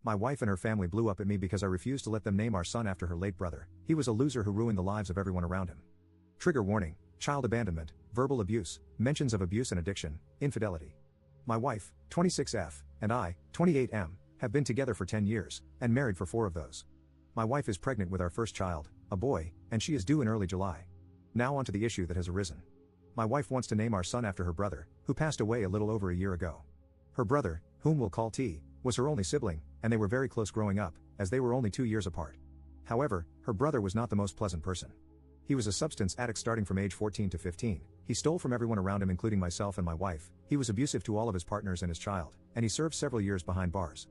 My wife and her family blew up at me because I refused to let them name our son after her late brother. He was a loser who ruined the lives of everyone around him. Trigger warning: child abandonment, verbal abuse, mentions of abuse and addiction, infidelity. My wife, 26F, and I, 28M, have been together for 10 years, and married for 4 of those. My wife is pregnant with our first child, a boy, and she is due in early July. Now onto the issue that has arisen. My wife wants to name our son after her brother, who passed away a little over a year ago. Her brother, whom we'll call T, was her only sibling, and they were very close growing up, as they were only 2 years apart. However, her brother was not the most pleasant person. He was a substance addict starting from age 14 to 15, he stole from everyone around him including myself and my wife, he was abusive to all of his partners and his child, and he served several years behind bars.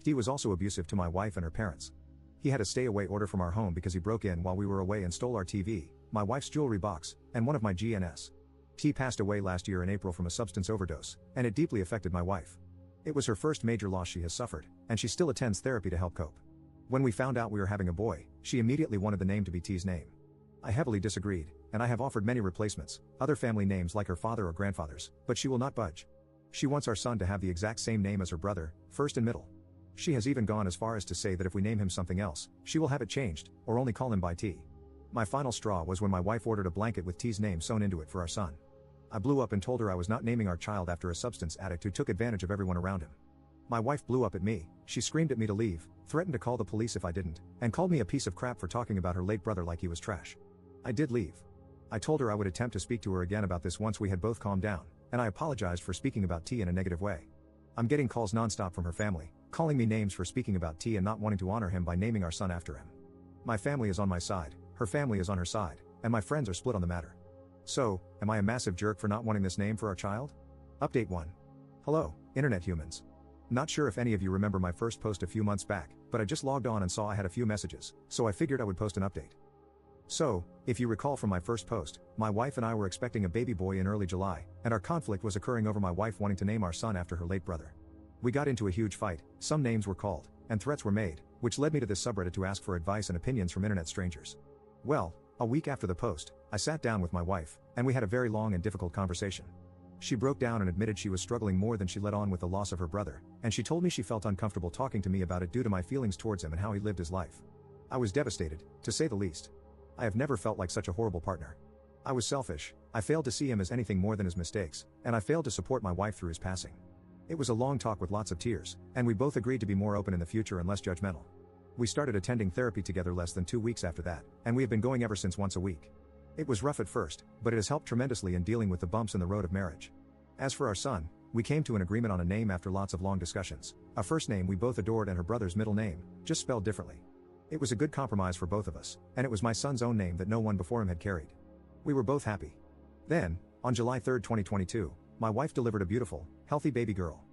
T was also abusive to my wife and her parents. He had a stay-away order from our home because he broke in while we were away and stole our TV, my wife's jewelry box, and one of my GNS. T passed away last year in April from a substance overdose, and it deeply affected my wife. It was her first major loss she has suffered, and she still attends therapy to help cope. When we found out we were having a boy, she immediately wanted the name to be T's name. I heavily disagreed, and I have offered many replacements, other family names like her father or grandfather's, but she will not budge. She wants our son to have the exact same name as her brother, first and middle. She has even gone as far as to say that if we name him something else, she will have it changed, or only call him by T. My final straw was when my wife ordered a blanket with T's name sewn into it for our son. I blew up and told her I was not naming our child after a substance addict who took advantage of everyone around him. My wife blew up at me, she screamed at me to leave, threatened to call the police if I didn't, and called me a piece of crap for talking about her late brother like he was trash. I did leave. I told her I would attempt to speak to her again about this once we had both calmed down, and I apologized for speaking about T in a negative way. I'm getting calls nonstop from her family, calling me names for speaking about T and not wanting to honor him by naming our son after him. My family is on my side, her family is on her side, and my friends are split on the matter. So, am I a massive jerk for not wanting this name for our child? Update 1. Hello, internet humans. Not sure if any of you remember my first post a few months back, but I just logged on and saw I had a few messages, so I figured I would post an update. So, if you recall from my first post, my wife and I were expecting a baby boy in early July, and our conflict was occurring over my wife wanting to name our son after her late brother. We got into a huge fight, some names were called, and threats were made, which led me to this subreddit to ask for advice and opinions from internet strangers. Well, a week after the post, I sat down with my wife, and we had a very long and difficult conversation. She broke down and admitted she was struggling more than she let on with the loss of her brother, and she told me she felt uncomfortable talking to me about it due to my feelings towards him and how he lived his life. I was devastated, to say the least. I have never felt like such a horrible partner. I was selfish, I failed to see him as anything more than his mistakes, and I failed to support my wife through his passing. It was a long talk with lots of tears, and we both agreed to be more open in the future and less judgmental. We started attending therapy together less than 2 weeks after that, and we have been going ever since once a week. It was rough at first, but it has helped tremendously in dealing with the bumps in the road of marriage. As for our son, we came to an agreement on a name after lots of long discussions, a first name we both adored and her brother's middle name, just spelled differently. It was a good compromise for both of us, and it was my son's own name that no one before him had carried. We were both happy. Then, on July 3, 2022, my wife delivered a beautiful, healthy baby girl.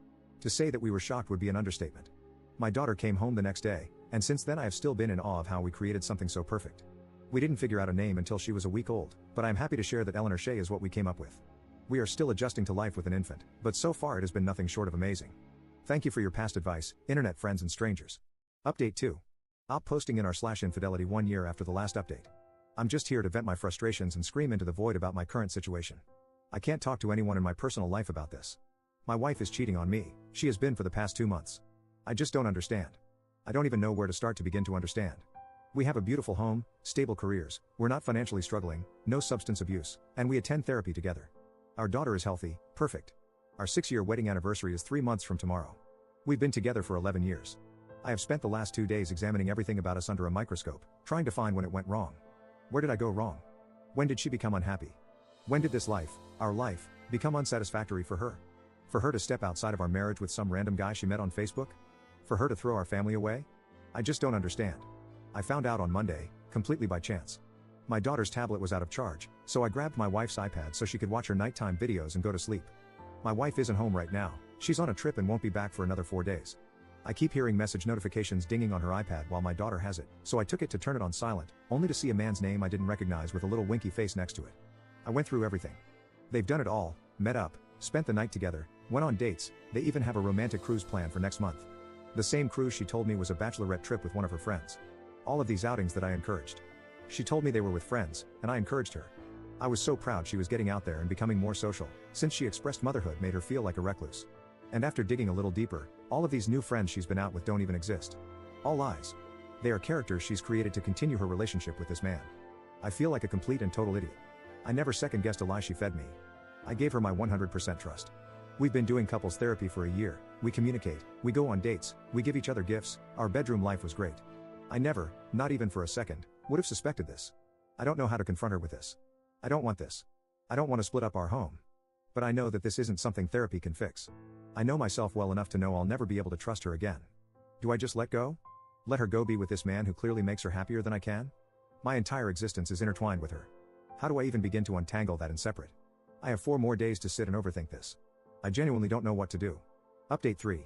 To say that we were shocked would be an understatement. My daughter came home the next day, and since then I have still been in awe of how we created something so perfect. We didn't figure out a name until she was a week old, but I am happy to share that Eleanor Shea is what we came up with. We are still adjusting to life with an infant, but so far it has been nothing short of amazing. Thank you for your past advice, internet friends and strangers. Update 2. Op posting in r/infidelity 1 year after the last update. I'm just here to vent my frustrations and scream into the void about my current situation. I can't talk to anyone in my personal life about this. My wife is cheating on me, she has been for the past 2 months. I just don't understand. I don't even know where to start to begin to understand. We have a beautiful home, stable careers, we're not financially struggling, no substance abuse, and we attend therapy together. Our daughter is healthy, perfect. Our 6-year wedding anniversary is 3 months from tomorrow. We've been together for 11 years. I have spent the last 2 days examining everything about us under a microscope, trying to find when it went wrong. Where did I go wrong? When did she become unhappy? When did this life, our life, become unsatisfactory for her? For her to step outside of our marriage with some random guy she met on Facebook? For her to throw our family away? I just don't understand. I found out on Monday, completely by chance. My daughter's tablet was out of charge, so I grabbed my wife's iPad so she could watch her nighttime videos and go to sleep. My wife isn't home right now, she's on a trip and won't be back for another 4 days. I keep hearing message notifications dinging on her iPad while my daughter has it, so I took it to turn it on silent, only to see a man's name I didn't recognize with a little winky face next to it. I went through everything. They've done it all, met up, spent the night together, went on dates, they even have a romantic cruise planned for next month. The same cruise she told me was a bachelorette trip with one of her friends. All of these outings that I encouraged. She told me they were with friends, and I encouraged her. I was so proud she was getting out there and becoming more social, since she expressed motherhood made her feel like a recluse. And after digging a little deeper, All of these new friends she's been out with don't even exist. All lies. They are characters she's created to continue her relationship with this man. I feel like a complete and total idiot. I never second-guessed a lie she fed me. I gave her my 100% trust. We've been doing couples therapy for a year, we communicate, we go on dates, we give each other gifts, our bedroom life was great. I never, not even for a second, would have suspected this. I don't know how to confront her with this. I don't want this. I don't want to split up our home. But I know that this isn't something therapy can fix. I know myself well enough to know I'll never be able to trust her again. Do I just let go? Let her go be with this man who clearly makes her happier than I can? My entire existence is intertwined with her. How do I even begin to untangle that and separate? I have 4 more days to sit and overthink this. I genuinely don't know what to do. Update 3.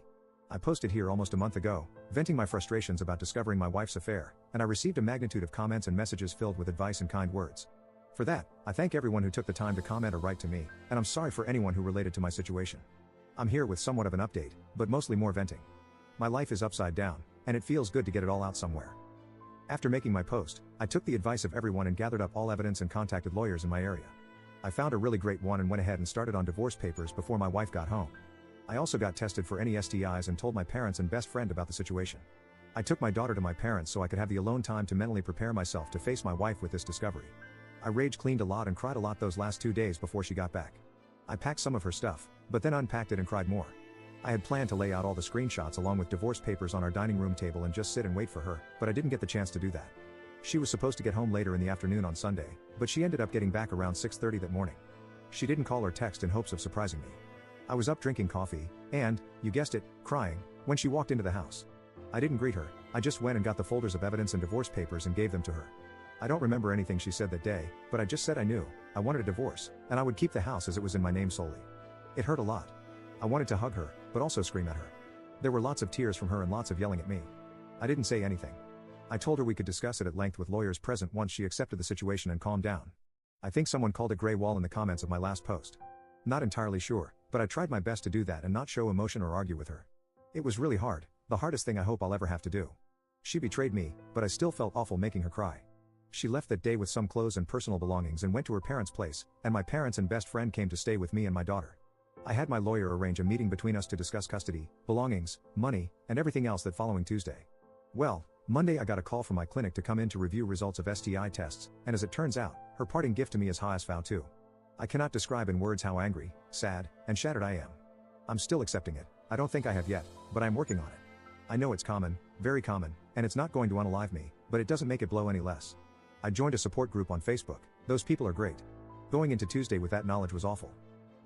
I posted here almost a month ago, venting my frustrations about discovering my wife's affair, and I received a magnitude of comments and messages filled with advice and kind words. For that, I thank everyone who took the time to comment or write to me, and I'm sorry for anyone who related to my situation. I'm here with somewhat of an update, but mostly more venting. My life is upside down, and it feels good to get it all out somewhere. After making my post, I took the advice of everyone and gathered up all evidence and contacted lawyers in my area. I found a really great one and went ahead and started on divorce papers before my wife got home. I also got tested for any STIs and told my parents and best friend about the situation. I took my daughter to my parents so I could have the alone time to mentally prepare myself to face my wife with this discovery. I rage cleaned a lot and cried a lot those last 2 days before she got back. I packed some of her stuff, but then unpacked it and cried more. I had planned to lay out all the screenshots along with divorce papers on our dining room table and just sit and wait for her, but I didn't get the chance to do that. She was supposed to get home later in the afternoon on Sunday, but she ended up getting back around 6:30 that morning. She didn't call or text in hopes of surprising me. I was up drinking coffee, and, you guessed it, crying, when she walked into the house. I didn't greet her, I just went and got the folders of evidence and divorce papers and gave them to her. I don't remember anything she said that day, but I just said I knew, I wanted a divorce, and I would keep the house as it was in my name solely. It hurt a lot. I wanted to hug her, but also scream at her. There were lots of tears from her and lots of yelling at me. I didn't say anything. I told her we could discuss it at length with lawyers present once she accepted the situation and calmed down. I think someone called it gray wall in the comments of my last post. Not entirely sure, but I tried my best to do that and not show emotion or argue with her. It was really hard, the hardest thing I hope I'll ever have to do. She betrayed me, but I still felt awful making her cry. She left that day with some clothes and personal belongings and went to her parents' place, and my parents and best friend came to stay with me and my daughter. I had my lawyer arrange a meeting between us to discuss custody, belongings, money, and everything else that following Tuesday. Well, Monday I got a call from my clinic to come in to review results of STI tests, and as it turns out, her parting gift to me is HSV 2. I cannot describe in words how angry, sad, and shattered I am. I'm still accepting it, I don't think I have yet, but I'm working on it. I know it's common, very common, and it's not going to unalive me, but it doesn't make it blow any less. I joined a support group on Facebook, those people are great. Going into Tuesday with that knowledge was awful.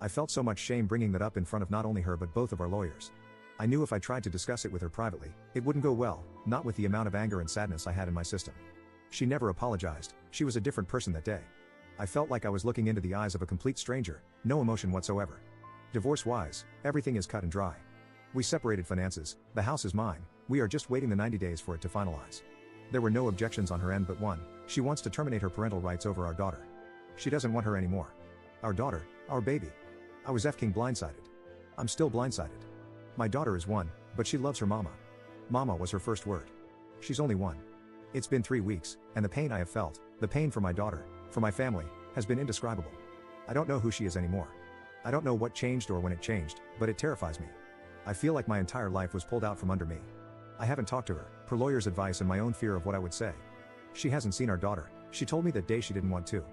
I felt so much shame bringing that up in front of not only her but both of our lawyers. I knew if I tried to discuss it with her privately, it wouldn't go well, not with the amount of anger and sadness I had in my system. She never apologized, she was a different person that day. I felt like I was looking into the eyes of a complete stranger, no emotion whatsoever. Divorce-wise, everything is cut and dry. We separated finances, the house is mine, we are just waiting the 90 days for it to finalize. There were no objections on her end but one, she wants to terminate her parental rights over our daughter. She doesn't want her anymore. Our daughter, our baby. I was f***ing blindsided. I'm still blindsided. My daughter is 1, but she loves her mama. Mama was her first word. She's only 1. It's been 3 weeks, and the pain I have felt, the pain for my daughter, for my family, has been indescribable. I don't know who she is anymore. I don't know what changed or when it changed, but it terrifies me. I feel like my entire life was pulled out from under me. I haven't talked to her, per lawyer's advice and my own fear of what I would say. She hasn't seen our daughter, she told me that day she didn't want to.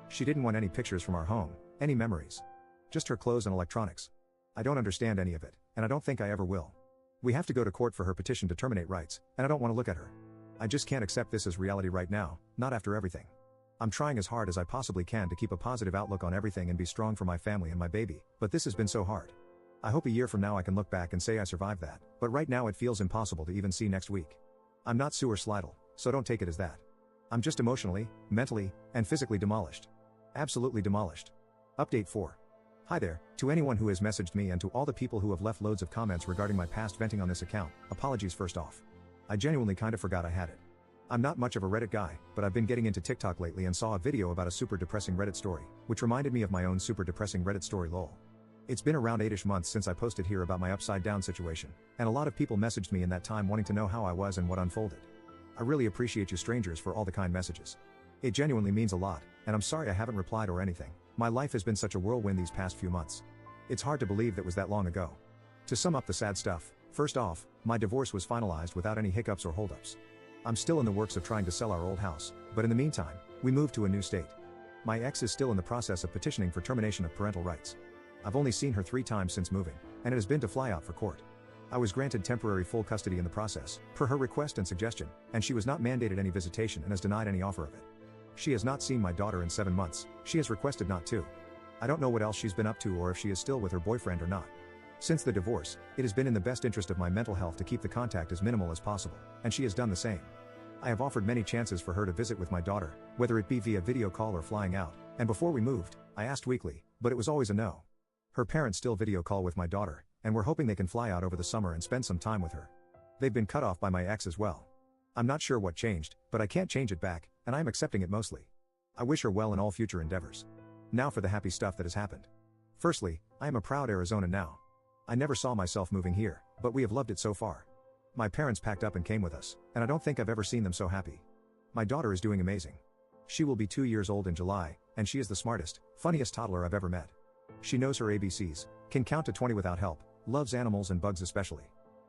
She didn't want any pictures from our home, any memories. Just her clothes and electronics. I don't understand any of it, and I don't think I ever will. We have to go to court for her petition to terminate rights, and I don't want to look at her. I just can't accept this as reality right now, not after everything. I'm trying as hard as I possibly can to keep a positive outlook on everything and be strong for my family and my baby, but this has been so hard. I hope a year from now I can look back and say I survived that, but right now it feels impossible to even see next week. I'm not suicidal, so don't take it as that. I'm just emotionally, mentally, and physically demolished. Absolutely demolished. Update 4. Hi there, to anyone who has messaged me and to all the people who have left loads of comments regarding my past venting on this account, apologies first off. I genuinely kinda forgot I had it. I'm not much of a Reddit guy, but I've been getting into TikTok lately and saw a video about a super depressing Reddit story, which reminded me of my own super depressing Reddit story lol. It's been around 8ish months since I posted here about my upside down situation, and a lot of people messaged me in that time wanting to know how I was and what unfolded. I really appreciate you strangers for all the kind messages. It genuinely means a lot, and I'm sorry I haven't replied or anything. My life has been such a whirlwind these past few months. It's hard to believe that was that long ago. To sum up the sad stuff, First off, my divorce was finalized without any hiccups or holdups. I'm still in the works of trying to sell our old house, but in the meantime, we moved to a new state. My ex is still in the process of petitioning for termination of parental rights. I've only seen her 3 times since moving, and it has been to fly out for court. I was granted temporary full custody in the process, per her request and suggestion, and she was not mandated any visitation and has denied any offer of it. She has not seen my daughter in 7 months, she has requested not to. I don't know what else she's been up to or if she is still with her boyfriend or not. Since the divorce, it has been in the best interest of my mental health to keep the contact as minimal as possible, and she has done the same. I have offered many chances for her to visit with my daughter, whether it be via video call or flying out, and before we moved, I asked weekly, but it was always a no. Her parents still video call with my daughter, and we're hoping they can fly out over the summer and spend some time with her. They've been cut off by my ex as well. I'm not sure what changed, but I can't change it back, and I am accepting it mostly. I wish her well in all future endeavors. Now for the happy stuff that has happened. Firstly, I am a proud Arizonan now. I never saw myself moving here, but we have loved it so far. My parents packed up and came with us, and I don't think I've ever seen them so happy. My daughter is doing amazing. She will be 2 years old in July, and she is the smartest, funniest toddler I've ever met. She knows her ABCs, can count to 20 without help, loves animals and bugs especially.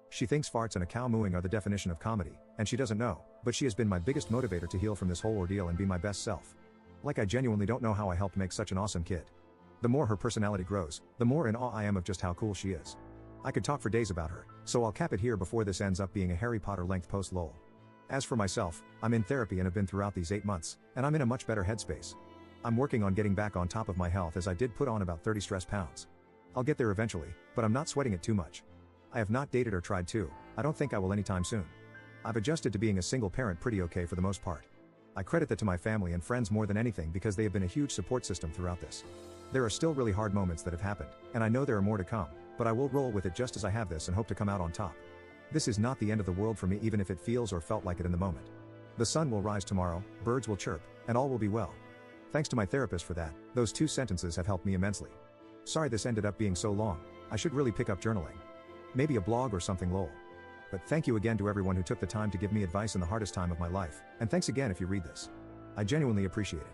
She thinks farts and a cow mooing are the definition of comedy, and she doesn't know, but she has been my biggest motivator to heal from this whole ordeal and be my best self. Like I genuinely don't know how I helped make such an awesome kid. The more her personality grows, the more in awe I am of just how cool she is. I could talk for days about her, so I'll cap it here before this ends up being a Harry Potter length post lol. As for myself, I'm in therapy and have been throughout these 8 months, and I'm in a much better headspace. I'm working on getting back on top of my health as I did put on about 30 stress pounds. I'll get there eventually, but I'm not sweating it too much. I have not dated or tried to, I don't think I will anytime soon. I've adjusted to being a single parent pretty okay for the most part. I credit that to my family and friends more than anything because they have been a huge support system throughout this. There are still really hard moments that have happened, and I know there are more to come, but I will roll with it just as I have this and hope to come out on top. This is not the end of the world for me even if it feels or felt like it in the moment. The sun will rise tomorrow, birds will chirp, and all will be well. Thanks to my therapist for that, those 2 sentences have helped me immensely. Sorry this ended up being so long, I should really pick up journaling. Maybe a blog or something lol. But thank you again to everyone who took the time to give me advice in the hardest time of my life, and thanks again if you read this. I genuinely appreciate it.